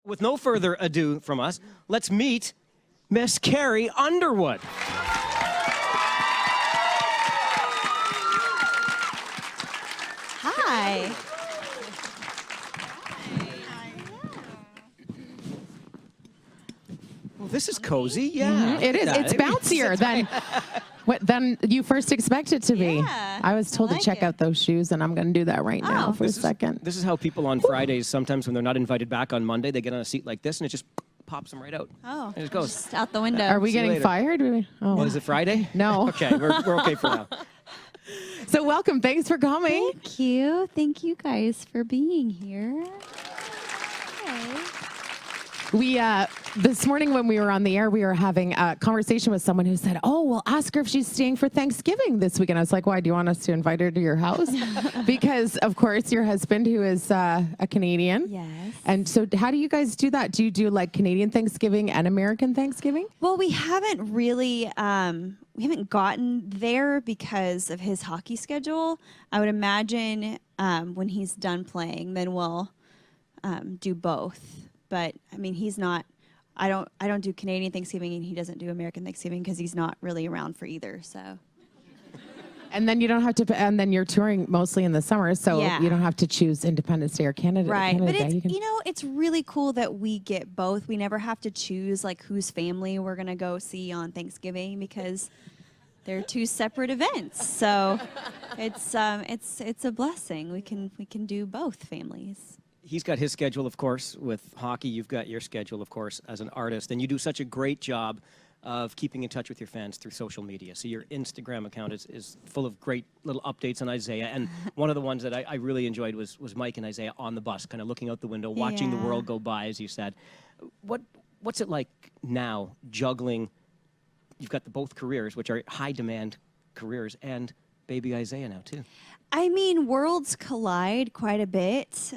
with no further ado from us, let's meet Miss Carrie Underwood. Hi. Well, this is cozy, yeah. It is. It's bouncier than you first expect it to be. Yeah, I was told I like to check it. out those shoes, and I'm going to do that right now for a second. This is how people on Fridays, sometimes when they're not invited back on Monday, they get on a seat like this, and it just pops them right out. Oh, and it goes. just out the window. Are we getting later. fired? Oh. Well, is it Friday? No. Okay, we're okay for now. So welcome. Thanks for coming. Thank you. Thank you guys for being here. We this morning when we were on the air, we were having a conversation with someone who said, "Oh, well, ask her if she's staying for Thanksgiving this weekend." I was like, "Why? Do you want us to invite her to your house?" Because, of course, your husband, who is a Canadian. Yes. And so, how do you guys do that? Do you do like Canadian Thanksgiving and American Thanksgiving? Well, we haven't really, we haven't gotten there because of his hockey schedule. I would imagine when he's done playing, then we'll do both. But I mean, he's not. I don't do Canadian Thanksgiving, and he doesn't do American Thanksgiving because he's not really around for either. So. And then you don't have to. And then you're touring mostly in the summer, so you don't have to choose Independence Day or Canada. Right, Canada but Day. it's it's really cool that we get both. We never have to choose like whose family we're gonna go see on Thanksgiving because they're two separate events. So it's a blessing. We can do both families. He's got his schedule, of course, with hockey. You've got your schedule, of course, as an artist. And you do such a great job of keeping in touch with your fans through social media. So your Instagram account is full of great little updates on Isaiah. And one of the ones that I really enjoyed was Mike and Isaiah on the bus, kind of looking out the window, watching the world go by, as you said. What's it like now, juggling? You've got both careers, which are high-demand careers, and baby Isaiah now, too. I mean, worlds collide quite a bit.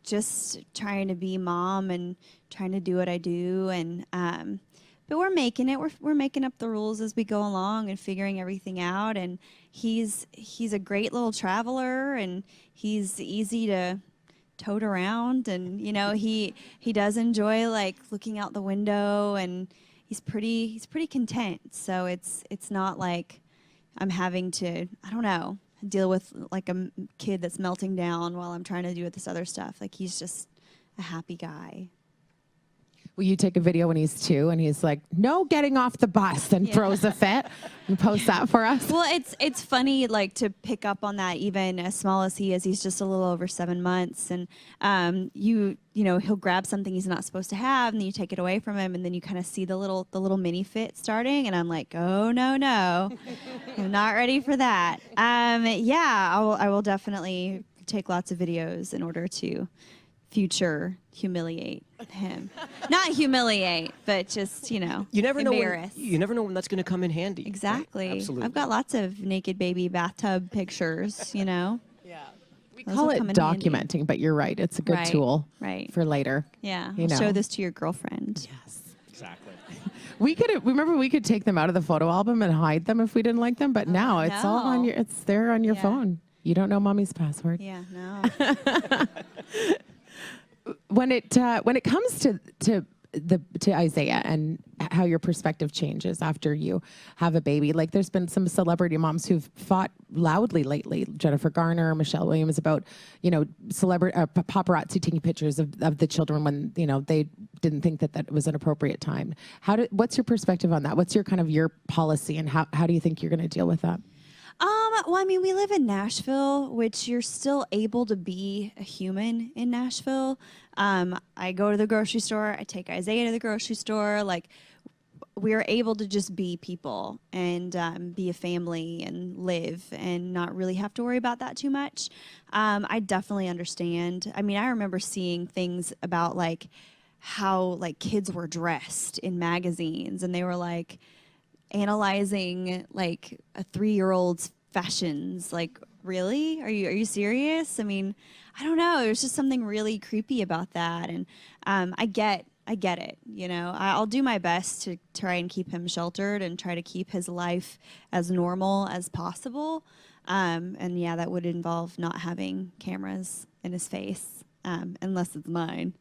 Just trying to be mom and trying to do what I do, and but we're making it. We're making up the rules as we go along and figuring everything out. And he's a great little traveler, and he's easy to tote around. And he does enjoy like looking out the window, and he's pretty content. So it's not like I'm having to deal with like a kid that's melting down while I'm trying to do this other stuff. Like he's just a happy guy. Will you take a video when he's 2 and he's like, "No getting off the bus," and throws a fit and post that for us? Well, it's funny like to pick up on that, even as small as he is. He's just a little over 7 months, and he'll grab something he's not supposed to have, and then you take it away from him, and then you kind of see the little mini fit starting, and I'm like, oh no, I'm not ready for that. I will definitely take lots of videos in order to future humiliate him. Not humiliate, but just You never embarrass. you never know when that's going to come in handy. Exactly. Right? Absolutely. I've got lots of naked baby bathtub pictures, Yeah. We Those call will it come in handy. documenting, but you're right. It's a good Right, tool right. for later. Yeah. You know. Show this to your girlfriend. Yes. Exactly. We could take them out of the photo album and hide them if we didn't like them, but now it's all on no. it's there on your Yeah. phone. You don't know mommy's password. Yeah, no. When it comes to Isaiah and how your perspective changes after you have a baby, like there's been some celebrity moms who've fought loudly lately, Jennifer Garner, Michelle Williams, about paparazzi taking pictures of the children when they didn't think that was an appropriate time. What's your perspective on that? What's your policy, and how do you think you're going to deal with that? Well, I mean, we live in Nashville, which you're still able to be a human in Nashville. I go to the grocery store. I take Isaiah to the grocery store. Like, we're able to just be people and be a family and live and not really have to worry about that too much. I definitely understand. I mean, I remember seeing things about, like, how, like, kids were dressed in magazines, and they were, like, analyzing like a 3-year-old's fashions. Like, really? Are you serious? I mean, I don't know. There's just something really creepy about that, and I get it. I'll do my best to try and keep him sheltered and try to keep his life as normal as possible. And yeah, that would involve not having cameras in his face, unless it's mine.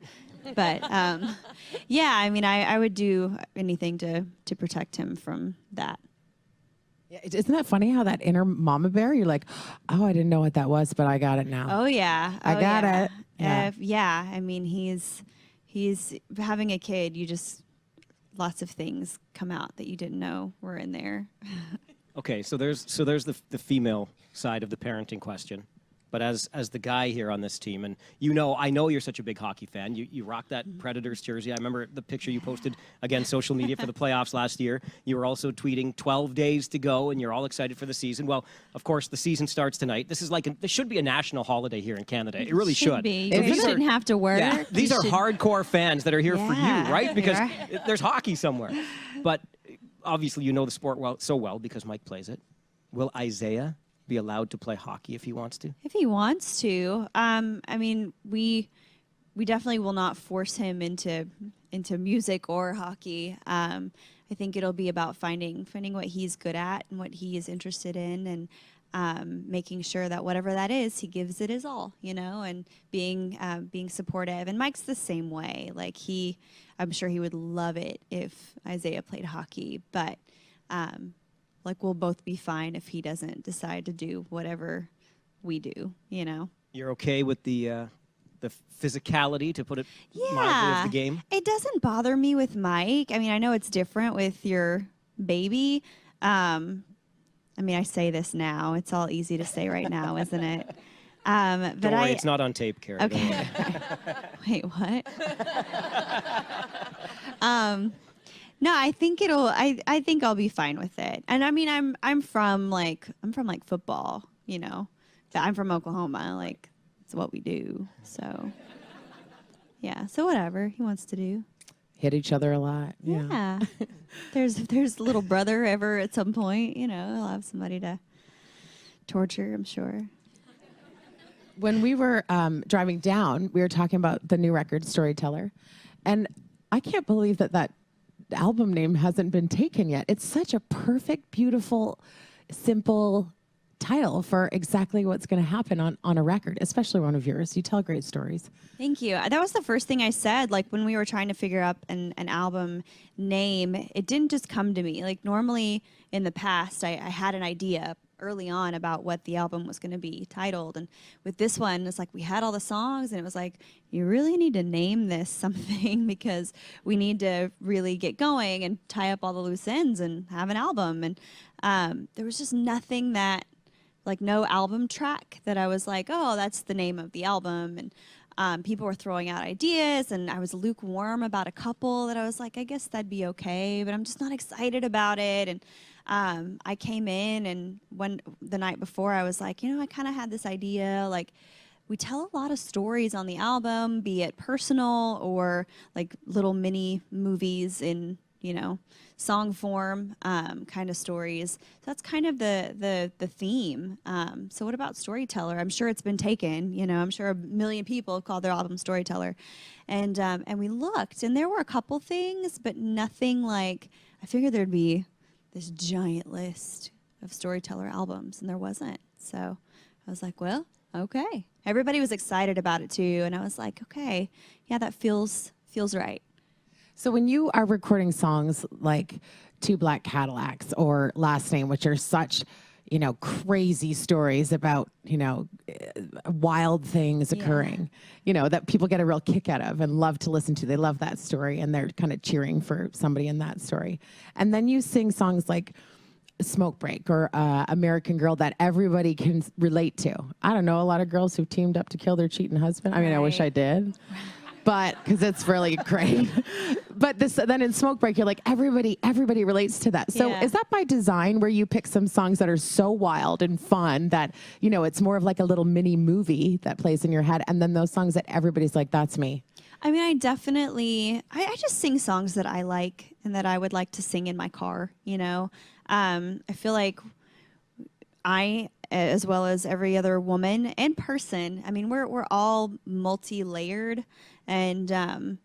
But yeah, I mean, I would do anything to protect him from that. Yeah, isn't that funny how that inner mama bear, you're like, oh, I didn't know what that was, but I got it now. Oh yeah, I got it. Yeah. Yeah. Yeah. I mean, he's having a kid. You just lots of things come out that you didn't know were in there. Okay, so there's the female side of the parenting question. But as the guy here on this team, and I know you're such a big hockey fan. You rock that Predators jersey. I remember the picture you posted, again, social media for the playoffs last year. You were also tweeting 12 days to go, and you're all excited for the season. Well, of course, the season starts tonight. This is this should be a national holiday here in Canada. It really should. Be. You shouldn't have to work. Yeah, these are hardcore fans that are here for you, right? Because right. there's hockey somewhere. But obviously, you know the sport so well because Mike plays it. Will Isaiah be allowed to play hockey if he wants to? If he wants to. I mean, we definitely will not force him into music or hockey. I think it'll be about finding what he's good at and what he is interested in, and making sure that whatever that is, he gives it his all, and being supportive. And Mike's the same way. Like I'm sure he would love it if Isaiah played hockey, but like we'll both be fine if he doesn't decide to do whatever we do, You're okay with the physicality, to put it mildly, of the game? It doesn't bother me with Mike. I mean, I know it's different with your baby. I mean, I say this now. It's all easy to say right now, isn't it? But Don't worry, it's not on tape, Carrie. Okay. Wait, what? No, I think I think I'll be fine with it. And I mean, I'm from football, I'm from Oklahoma. Like, it's what we do. So, yeah. So whatever he wants to do. Hit each other a lot. Yeah. If there's a little brother ever at some point, he'll have somebody to torture, I'm sure. When we were driving down, we were talking about the new record, Storyteller. And I can't believe that album name hasn't been taken yet. It's such a perfect, beautiful, simple title for exactly what's going to happen on a record, especially one of yours. You tell great stories. Thank you. That was the first thing I said. Like, when we were trying to figure out an album name, it didn't just come to me. Like, normally in the past, I had an idea early on about what the album was going to be titled. And with this one, it's like we had all the songs, and it was like, you really need to name this something because we need to really get going and tie up all the loose ends and have an album. And there was just nothing that, like, no album track that I was like, oh, that's the name of the album. And people were throwing out ideas, and I was lukewarm about a couple that I was like, I guess that'd be okay, but I'm just not excited about it. And I came in, and the night before, I was like, I kind of had this idea, like, we tell a lot of stories on the album, be it personal or like little mini movies in, song form, kind of stories. So that's kind of the theme. So what about Storyteller? I'm sure it's been taken, I'm sure 1 million people have called their album Storyteller. And we looked, and there were a couple things, but nothing like, I figured there'd be this giant list of Storyteller albums, and there wasn't. So I was like, well, okay. Everybody was excited about it too, and I was like, okay, yeah, that feels right. So when you are recording songs like Two Black Cadillacs or Last Name, which are such, crazy stories about, wild things occurring, that people get a real kick out of and love to listen to. They love that story, and they're kind of cheering for somebody in that story. And then you sing songs like Smoke Break or American Girl that everybody can relate to. I don't know a lot of girls who've teamed up to kill their cheating husband. I mean, I wish I did. But because it's really great. But then in Smoke Break, you're like, everybody relates to that. So is that by design, where you pick some songs that are so wild and fun that, it's more of like a little mini movie that plays in your head, and then those songs that everybody's like, that's me? I mean, I definitely, I just sing songs that I like and that I would like to sing in my car, I feel like I, as well as every other woman and person, I mean, we're all multi-layered, and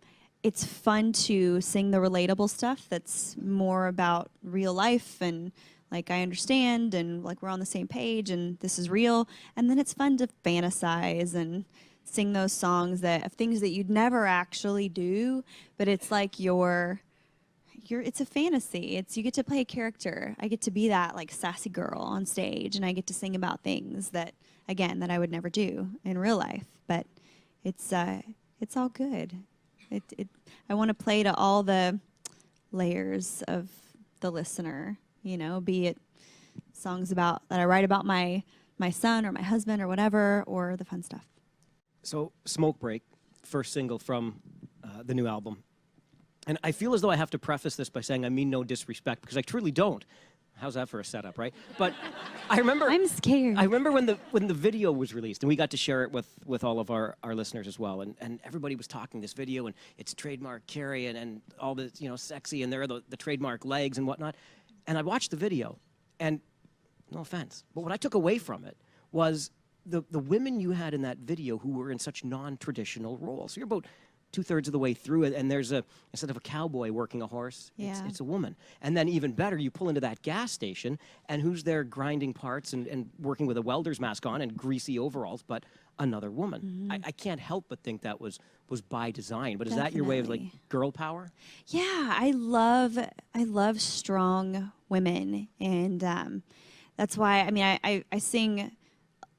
it's fun to sing the relatable stuff that's more about real life, and like I understand, and like we're on the same page, and this is real. And then it's fun to fantasize and sing those songs of things that you'd never actually do, but it's like it's a fantasy. You get to play a character. I get to be that like sassy girl on stage, and I get to sing about things that I would never do in real life. But it's all good. I want to play to all the layers of the listener, be it songs that I write about my son or my husband or whatever, or the fun stuff. So Smoke Break, first single from the new album. And I feel as though I have to preface this by saying I mean no disrespect, because I truly don't. How's that for a setup, right? But I remember... I'm scared. I remember when the video was released, and we got to share it with all of our listeners as well, and everybody was talking this video, and it's trademark Carrie, and all the, sexy, and there are the trademark legs and whatnot. And I watched the video, and no offense, but what I took away from it was the women you had in that video who were in such non-traditional roles. So you're about 2/3 of the way through it, and there's instead of a cowboy working a horse, it's a woman. And then even better, you pull into that gas station, and who's there grinding parts and working with a welder's mask on and greasy overalls, but another woman. Mm-hmm. I can't help but think that was by design. But is that your way of like girl power? Yeah, I love strong women, and that's why I sing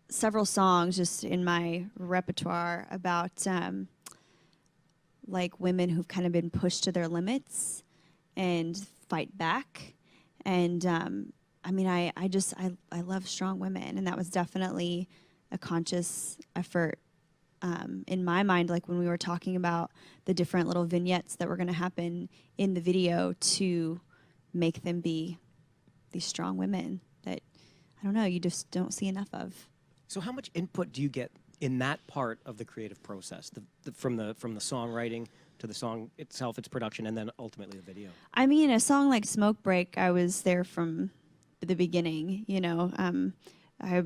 several songs just in my repertoire about like women who've kind of been pushed to their limits and fight back. And I love strong women, and that was definitely a conscious effort in my mind, like when we were talking about the different little vignettes that were going to happen in the video, to make them be these strong women that, I don't know, you just don't see enough of. So how much input do you get in that part of the creative process, from the songwriting to the song itself, its production, and then ultimately the video? I mean, a song like Smoke Break, I was there from the beginning. I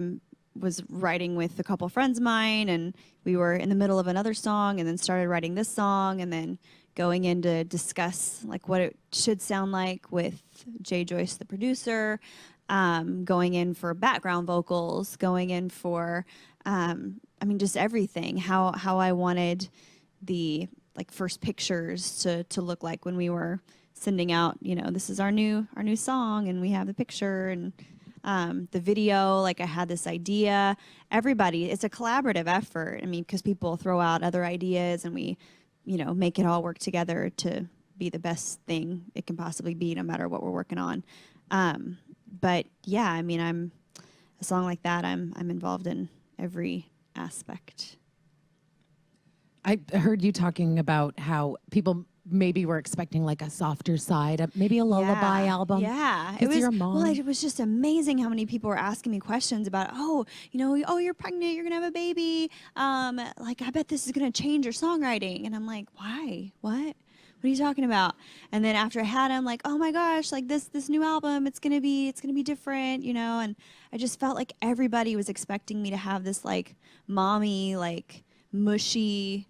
was writing with a couple friends of mine, and we were in the middle of another song, and then started writing this song, and then going in to discuss like what it should sound like with Jay Joyce, the producer, going in for background vocals, going in for just everything, how I wanted the like first pictures to look like when we were sending out, this is our new song, and we have the picture, and the video, like I had this idea. Everybody, it's a collaborative effort. Because people throw out other ideas, and we, make it all work together to be the best thing it can possibly be, no matter what we're working on. But yeah, I'm a song like that. I'm involved in every aspect. I heard you talking about how people maybe were expecting like a softer side, maybe a lullaby album. Yeah, it was your mom. Well, it was just amazing how many people were asking me questions about, oh, you're pregnant, you're gonna have a baby. Like, I bet this is gonna change your songwriting. And I'm like, why? What are you talking about? And then after I had him, like, oh my gosh, like this new album, it's gonna be different, And I just felt like everybody was expecting me to have this like mommy, like mushy,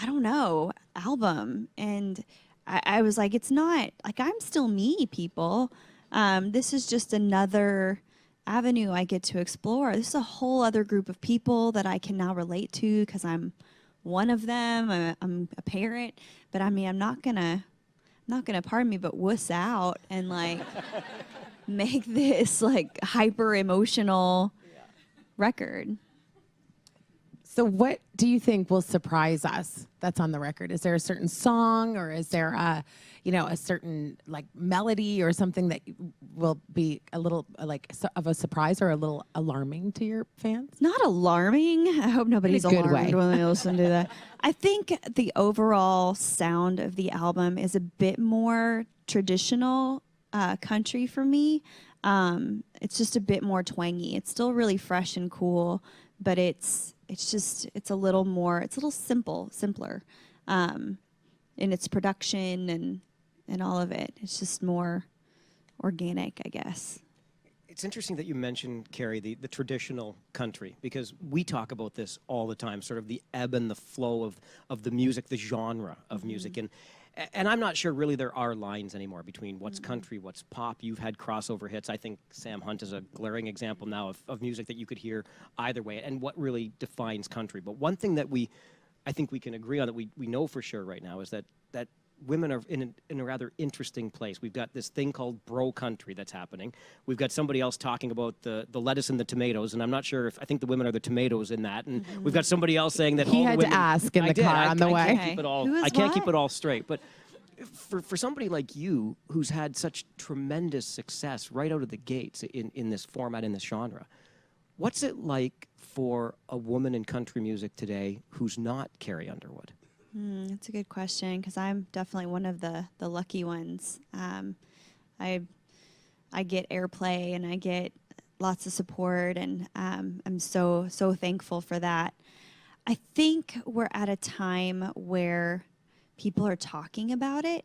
I don't know, album. And I was like, it's not, like, I'm still me, people. This is just another avenue I get to explore. This is a whole other group of people that I can now relate to, because I'm one of them. I'm a parent, but I'm not gonna, pardon me, but wuss out and like make this like hyper emotional record. So what do you think will surprise us that's on the record? Is there a certain song, or is there a certain like melody or something that will be a little like of a surprise or a little alarming to your fans? Not alarming. I hope nobody's alarmed when they listen to that. I think the overall sound of the album is a bit more traditional country for me. It's just a bit more twangy. It's still really fresh and cool, but it's a little simpler in its production and all of it. It's just more organic, I guess. It's interesting that you mentioned, Carrie, the traditional country, because we talk about this all the time, sort of the ebb and the flow of the music, the genre of music. And I'm not sure really there are lines anymore between what's country, what's pop. You've had crossover hits. I think Sam Hunt is a glaring example now of music that you could hear either way, and what really defines country. But one thing that I think we can agree on, that we know for sure right now, is that women are in a rather interesting place. We've got this thing called bro country that's happening. We've got somebody else talking about the lettuce and the tomatoes, and I'm not sure if, I think the women are the tomatoes in that. And we've got somebody else saying that He all had the to women, ask in the car on the way. Can't keep it all, Who is I can't what? keep it all straight. But for somebody like you, who's had such tremendous success right out of the gates in this format, in this genre, what's it like for a woman in country music today who's not Carrie Underwood? That's a good question, because I'm definitely one of the lucky ones. I get airplay and I get lots of support, and I'm so thankful for that. I think we're at a time where people are talking about it,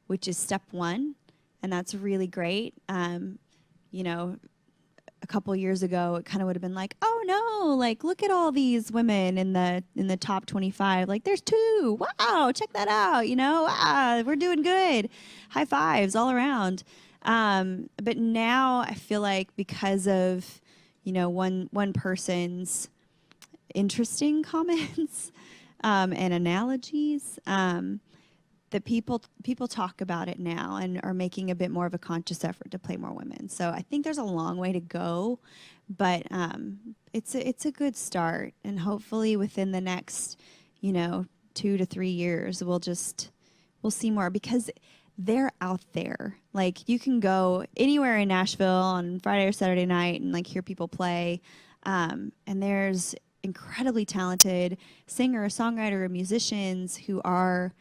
which is step one, and that's really great. You know, a couple years ago, it kind of would have been like, oh no, like look at all these women in the top 25. Like there's 2. Wow, check that out. You know, we're doing good. High fives all around. But now I feel like because of, you know, one person's interesting comments and analogies, that people talk about it now and are making a bit more of a conscious effort to play more women. So I think there's a long way to go, but it's a good start, and hopefully within the next, you know, 2 to 3 years, we'll see more, because they're out there. Like you can go anywhere in Nashville on Friday or Saturday night and like hear people play, and there's incredibly talented singers, songwriters, musicians who are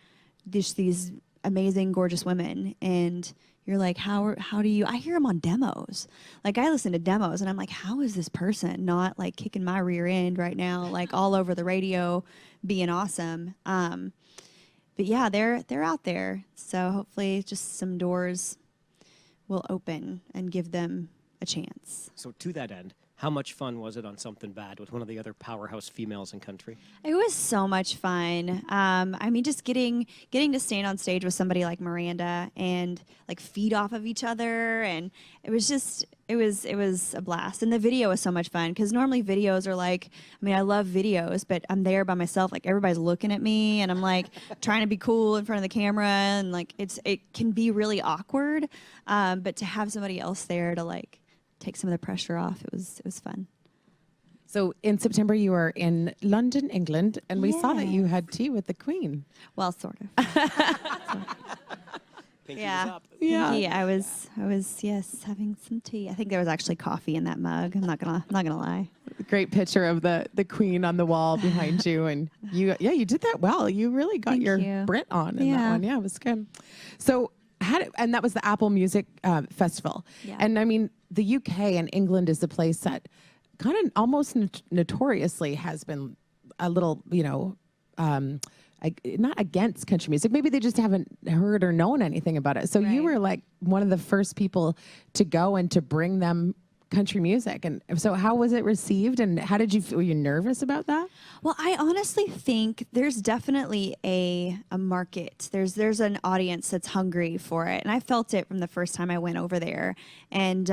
just these amazing, gorgeous women, and you're like, how do you? I hear them on demos. Like I listen to demos, and I'm like, how is this person not like kicking my rear end right now, like all over the radio, being awesome? But yeah, they're out there. So hopefully, just some doors will open and give them a chance. So to that end, how much fun was it on Something Bad with one of the other powerhouse females in country? It was so much fun. I mean, just getting to stand on stage with somebody like Miranda and like feed off of each other, and it was a blast. And the video was so much fun, because normally videos are like, I mean, I love videos, but I'm there by myself, like everybody's looking at me, and I'm like trying to be cool in front of the camera, and like it can be really awkward. But to have somebody else there to like take some of the pressure off, it was fun. So in September, you were in London, England, and we saw that you Yes. had tea with the Queen. Well, sort of. Pinky Yeah. was up. Yeah. Pinky, I was yes, having some tea. I think there was actually coffee in that mug. I'm not gonna lie. Great picture of the Queen on the wall behind you, and you did that well. You really got Thank your you. Brit on in that Yeah. one. Yeah, it was good. So and that was the Apple Music Festival. Yeah. And I mean, the UK and England is a place that kind of almost notoriously has been a little, you know, not against country music. Maybe they just haven't heard or known anything about it. So you Right. were like one of the first people to go and to bring them country music. And so how was it received, and how did you feel? Were you nervous about that? Well, I honestly think there's definitely a market. There's an audience that's hungry for it, and I felt it from the first time I went over there and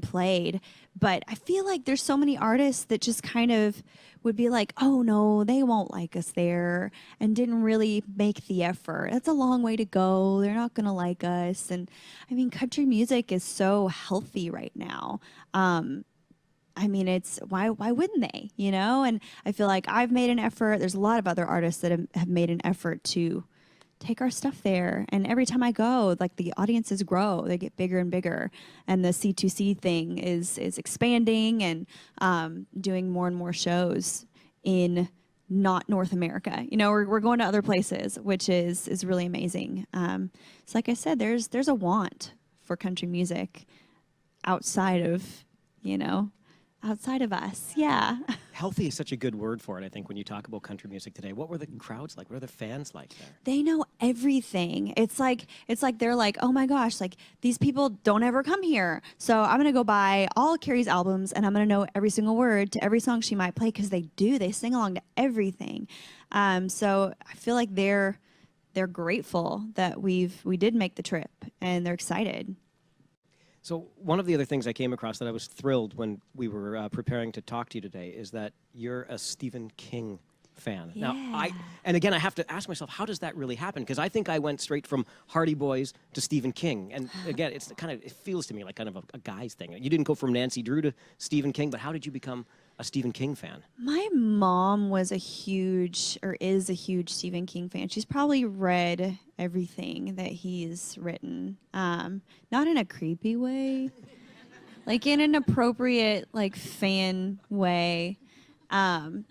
played. But I feel like there's so many artists that just kind of would be like, oh no, they won't like us there, and didn't really make the effort. That's a long way to go. They're not gonna like us. And I mean, country music is so healthy right now. I mean, it's why wouldn't they, you know? And I feel like I've made an effort. There's a lot of other artists that have made an effort to take our stuff there. And every time I go, like the audiences grow, they get bigger and bigger. And the C2C thing is expanding, and doing more and more shows in not North America. You know, we're going to other places, which is really amazing. So like I said, there's a want for country music outside of, you know, outside of us. Yeah. Healthy is such a good word for it, I think, when you talk about country music today. What were the crowds like? What are the fans like there? They know everything. It's like they're like, oh my gosh, like these people don't ever come here. So I'm gonna go buy all Carrie's albums, and I'm gonna know every single word to every song she might play, because they do. They sing along to everything. So I feel like they're they're grateful that we did make the trip, and they're excited. So one of the other things I came across that I was thrilled when we were preparing to talk to you today is that you're a Stephen King fan. Yeah. Now, and again, I have to ask myself, how does that really happen? Because I think I went straight from Hardy Boys to Stephen King. And again, it feels to me like kind of a guy's thing. You didn't go from Nancy Drew to Stephen King, but how did you become a Stephen King fan? My mom is a huge Stephen King fan. She's probably read everything that he's written. Not in a creepy way, like in an appropriate, like, fan way. And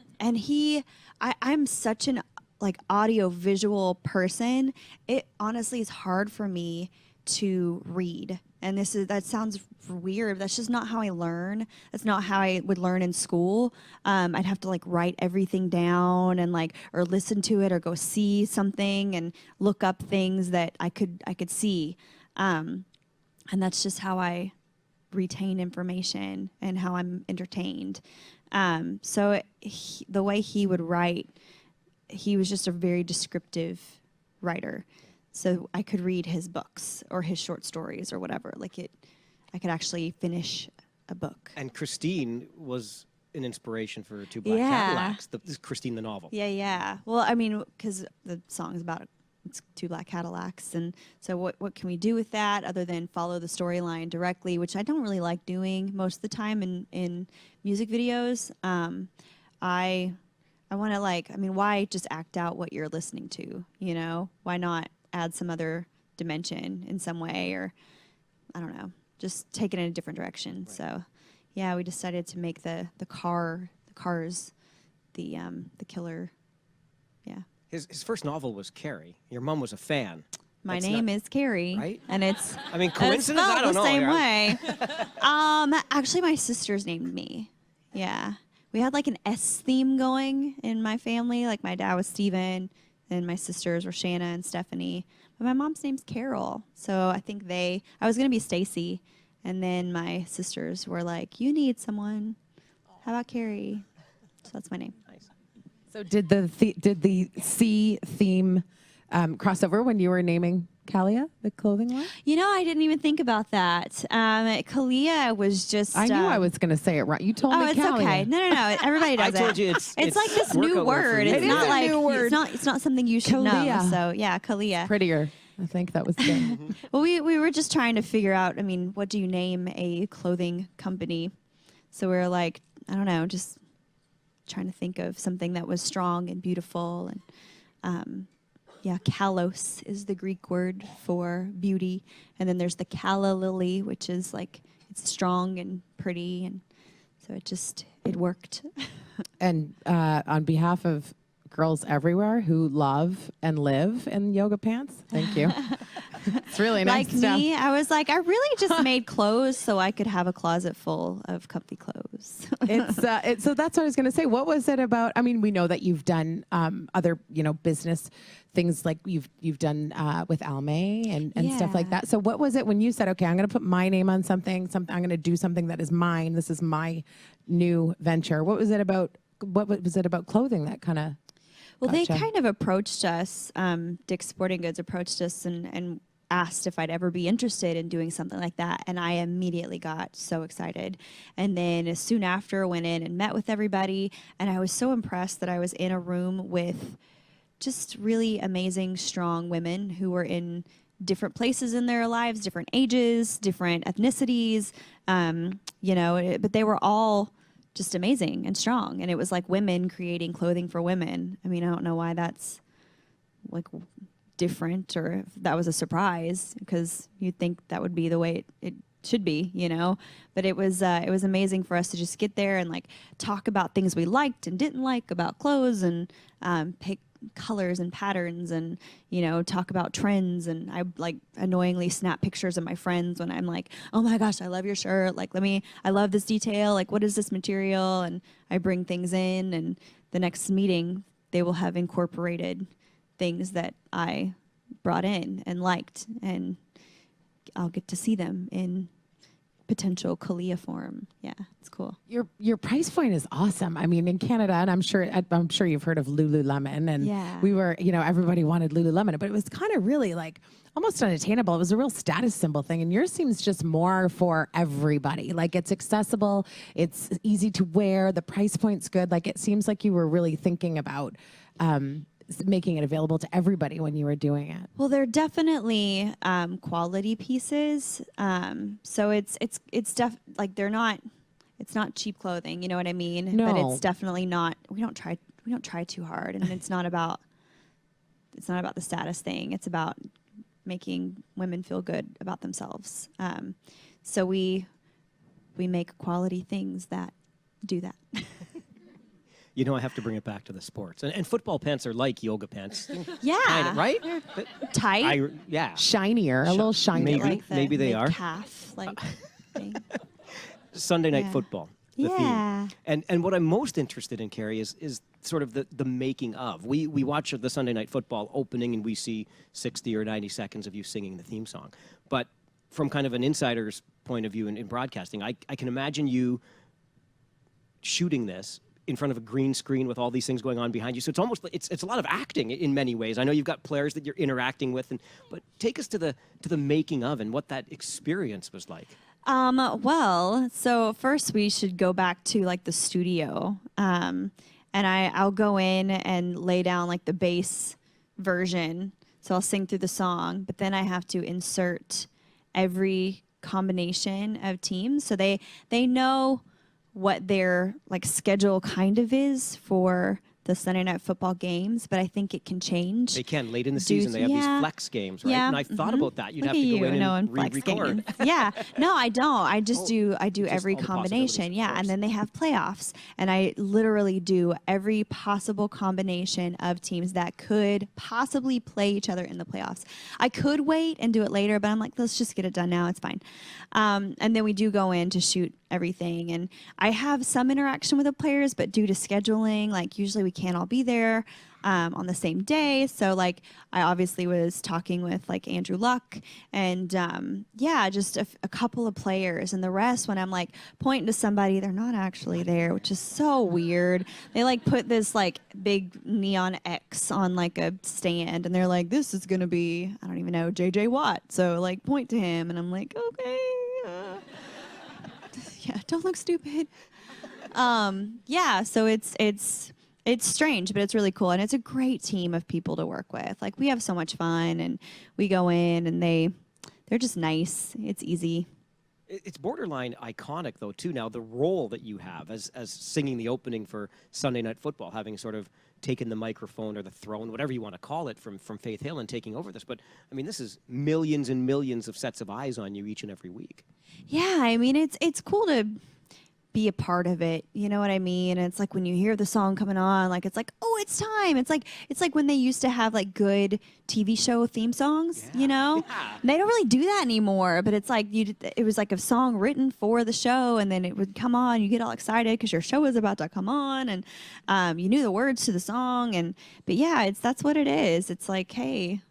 I'm such an like audio visual person. It honestly is hard for me to read. And that sounds weird. That's just not how I learn. That's not how I would learn in school. I'd have to like write everything down and or listen to it or go see something and look up things that I could see. And that's just how I retain information and how I'm entertained. So the way he would write, he was just a very descriptive writer. So I could read his books or his short stories or whatever. I could actually finish a book. And Christine was an inspiration for Two Black Yeah. Cadillacs. This is Christine the novel. Yeah. Well, I mean, because the song is about it's Two Black Cadillacs, and so what can we do with that other than follow the storyline directly, which I don't really like doing most of the time in music videos. I want to why just act out what you're listening to? You know, why not add some other dimension in some way, or I don't know, just take it in a different direction. Right. So, yeah, we decided to make the cars, the killer. Yeah. His first novel was Carrie. Your mom was a fan. My name is Carrie, right? And it's coincidence? I don't the know. Same way. Actually, my sisters named me. Yeah, we had like an S theme going in my family. Like my dad was Steven, and my sisters were Shanna and Stephanie. But my mom's name's Carol, so I think I was gonna be Stacy, and then my sisters were like, "You need someone. How about Carrie?" So that's my name. Nice. So did the C theme cross over when you were naming Kalia, the clothing line? You know, I didn't even think about that. Kalia was just... I knew I was going to say it right. You told me Kalia. Oh, it's okay. No. Everybody does it. I told you it's like this new word. It is a new word. It's not something you should know. So, yeah, Kalia. Prettier. I think that was good. Well, we were just trying to figure out, what do you name a clothing company? So we were like, I don't know, just trying to think of something that was strong and beautiful. And kalos is the Greek word for beauty. And then there's the calla lily, which is like, it's strong and pretty. And so it worked. And on behalf of girls everywhere who love and live in yoga pants, thank you. It's really nice like stuff. Me, I was like, I really just made clothes so I could have a closet full of comfy clothes. So that's what I was going to say. What was it about? I mean, we know that you've done other, business things like you've done with Almay and stuff like that. So what was it when you said, okay, I'm going to put my name on something, I'm going to do something that is mine. This is my new venture. What was it about clothing that kind of... Well, they kind of approached us. Dick's Sporting Goods approached us and asked if I'd ever be interested in doing something like that. And I immediately got so excited. And then soon after, went in and met with everybody. And I was so impressed that I was in a room with just really amazing, strong women who were in different places in their lives, different ages, different ethnicities, but they were all just amazing and strong. And it was like women creating clothing for women. I don't know why that's like different or if that was a surprise, because you'd think that would be the way it should be, but it was amazing for us to just get there and like talk about things we liked and didn't like about clothes, and pick colors and patterns, and talk about trends. And I like annoyingly snap pictures of my friends when I'm like, oh my gosh, I love your shirt, like I love this detail, like what is this material? And I bring things in, and the next meeting they will have incorporated things that I brought in and liked, and I'll get to see them in potential coliform. Yeah, it's cool. Your price point is awesome. I mean, in Canada, and I'm sure you've heard of Lululemon, and Yeah. we were, everybody wanted Lululemon, but it was kind of really like almost unattainable. It was a real status symbol thing, and yours seems just more for everybody. Like it's accessible, it's easy to wear, the price point's good. Like it seems like you were really thinking about making it available to everybody when you were doing it. Well, they're definitely quality pieces. So it's like they're not. It's not cheap clothing. You know what I mean? No. But it's definitely not. We don't try too hard, and it's not about. It's not about the status thing. It's about making women feel good about themselves. So we make quality things that do that. You know, I have to bring it back to the sports. And football pants are like yoga pants. Yeah. Kinda, right? Tight. Yeah. Shinier, a little shinier. Maybe. Like the Maybe they are. calf like thing. Sunday night Yeah. football. The Yeah. theme. And what I'm most interested in, Carrie, is sort of the making of. We watch the Sunday night football opening and we see 60 or 90 seconds of you singing the theme song. But from kind of an insider's point of view in broadcasting, I can imagine you shooting this in front of a green screen with all these things going on behind you. So it's almost like it's a lot of acting in many ways. I know you've got players that you're interacting with, but take us to the making of and what that experience was like. Well, so first we should go back to like the studio. And I'll go in and lay down like the bass version. So I'll sing through the song, but then I have to insert every combination of teams. So they know what their like schedule kind of is for the Sunday night football games, but I think it can change. They can. Late in the season, they have these flex games, right? Yeah. And I thought about that. You'd Look have to at go you, in and knowing flex re-record. games. Yeah. No, I don't. I just do every all the combination. possibilities, of Yeah. course. And then they have playoffs. And I literally do every possible combination of teams that could possibly play each other in the playoffs. I could wait and do it later, but I'm like, let's just get it done now. It's fine. And then we do go in to shoot everything. And I have some interaction with the players, but due to scheduling, like usually we can't all be there on the same day. So like I obviously was talking with like Andrew Luck and just a couple of players, and the rest when I'm like pointing to somebody, they're not actually there, which is so weird. They like put this like big neon X on like a stand and they're like, this is gonna be, I don't even know, JJ Watt. So like point to him and I'm like, okay. Yeah, don't look stupid. So it's strange, but it's really cool, and it's a great team of people to work with. Like we have so much fun, and we go in, and they're just nice. It's easy. It's borderline iconic, though, too. Now, the role that you have as singing the opening for Sunday Night Football, having sort of taken the microphone or the throne, whatever you want to call it, from Faith Hill and taking over this. But, I mean, this is millions and millions of sets of eyes on you each and every week. Yeah, I mean, it's cool to be a part of it. You know what I mean? And it's like when you hear the song coming on, like it's like, oh, it's time. It's like when they used to have like good TV show theme songs, you know? Yeah. They don't really do that anymore, but it's like it was like a song written for the show, and then it would come on, you get all excited because your show is about to come on, and you knew the words to the song, but yeah, that's what it is. It's like, hey,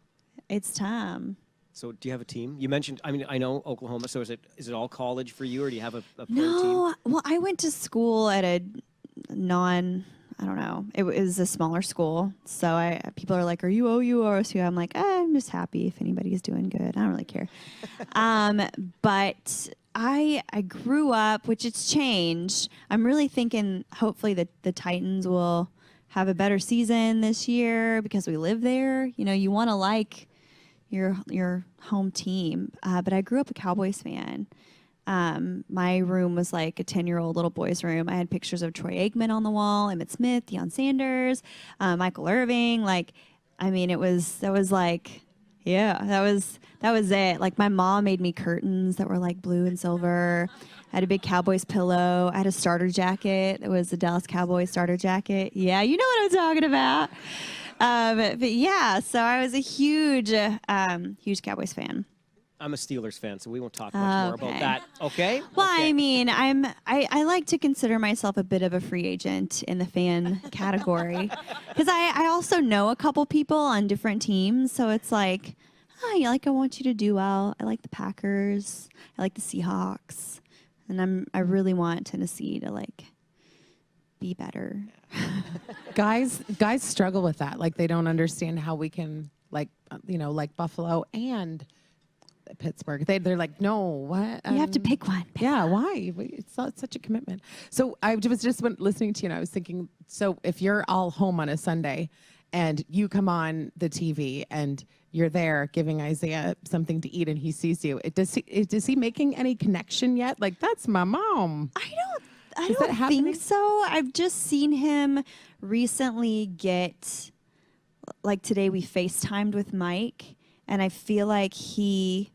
it's time. So do you have a team? You mentioned, I mean, I know Oklahoma, so is it all college for you, or do you have a pro team? No, well, I went to school at a I don't know. It was a smaller school. So people are like, are you OU or OSU? I'm like, I'm just happy if anybody's doing good. I don't really care. But I grew up, which it's changed. I'm really thinking hopefully that the Titans will have a better season this year because we live there. You know, you want to like your home team. But I grew up a Cowboys fan. My room was like a 10-year-old little boy's room. I had pictures of Troy Aikman on the wall, Emmitt Smith, Deion Sanders, Michael Irving. Like, I mean, that was like, yeah, that was it. Like my mom made me curtains that were like blue and silver. I had a big Cowboys pillow. I had a starter jacket. It was a Dallas Cowboys starter jacket. Yeah, you know what I'm talking about. But yeah, so I was a huge Cowboys fan. I'm a Steelers fan, so we won't talk much more about that. Okay? Well, Okay. I mean, I like to consider myself a bit of a free agent in the fan category because I also know a couple people on different teams, so it's like, I want you to do well. I like the Packers. I like the Seahawks. and I really want Tennessee to like be better. Guys struggle with that. Like they don't understand how we can like Buffalo and Pittsburgh. They're like, no, what? You have to pick one. Yeah, why? It's such a commitment. So I was just listening to you, and I was thinking, so if you're all home on a Sunday, and you come on the TV, and you're there giving Isaiah something to eat, and he sees you, is he making any connection yet? Like, that's my mom. I don't think so. I've just seen him recently get, like today we FaceTimed with Mike, and I feel like he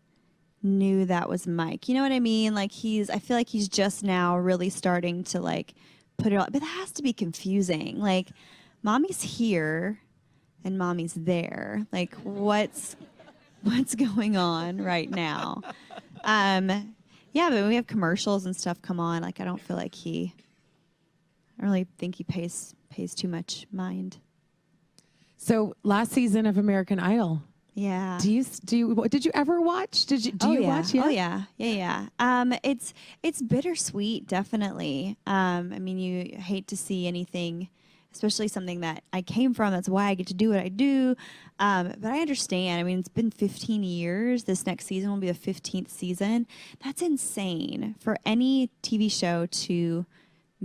knew that was Mike. You know what I mean? Like I feel like he's just now really starting to like put it all, but that has to be confusing. Like mommy's here and mommy's there. Like what's going on right now? Yeah, but when we have commercials and stuff come on, like I don't feel like I don't really think he pays too much mind. So last season of American Idol. Yeah. Did you ever watch? Do you watch? Yeah. Oh yeah. It's bittersweet, definitely. I mean, you hate to see anything, especially something that I came from. That's why I get to do what I do. But I understand. I mean, it's been 15 years. This next season will be the 15th season. That's insane for any TV show to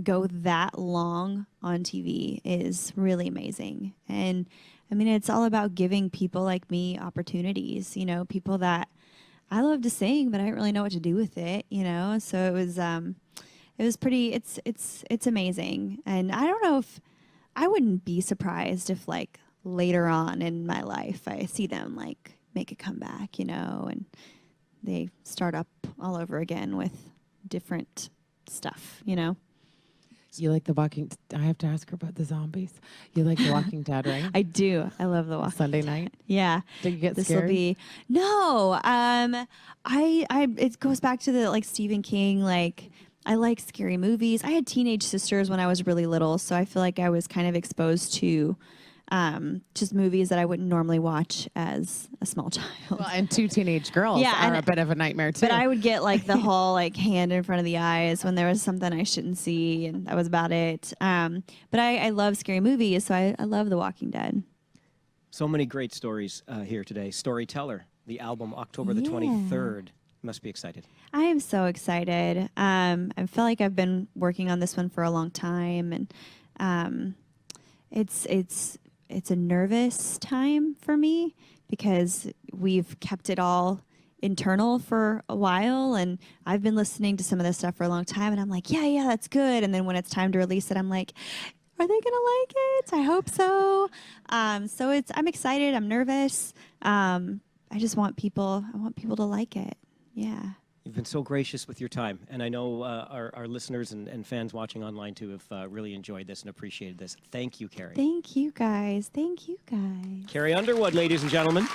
go that long on TV is really amazing. And I mean, it's all about giving people like me opportunities, you know, people that I love to sing, but I didn't really know what to do with it, you know? So it was pretty, it's amazing. And I don't know if, I wouldn't be surprised if like later on in my life, I see them like make a comeback, you know, and they start up all over again with different stuff, you know? You like The Walking? I have to ask her about the zombies. You like The Walking Dead, right? I do. I love The Walking Sunday Dead. night. Yeah. Did you get This scared? will be no. It goes back to the like Stephen King. Like I like scary movies. I had teenage sisters when I was really little, so I feel like I was kind of exposed to just movies that I wouldn't normally watch as a small child. Well, and two teenage girls Yeah, are a bit of a nightmare too. But I would get like the whole like hand in front of the eyes when there was something I shouldn't see, and that was about it. But I love scary movies, so I love The Walking Dead. So many great stories here today. Storyteller, the album, October the 23rd. You must be excited. I am so excited. I feel like I've been working on this one for a long time, and it's a nervous time for me because we've kept it all internal for a while, and I've been listening to some of this stuff for a long time, and I'm like, yeah, that's good. And then when it's time to release it, I'm like, are they gonna like it? I hope so. So I'm excited. I'm nervous. I want people to like it. Yeah. You've been so gracious with your time, and I know our listeners and fans watching online too have really enjoyed this and appreciated this. Thank you, Carrie. Thank you guys. Thank you guys. Carrie Underwood, ladies and gentlemen.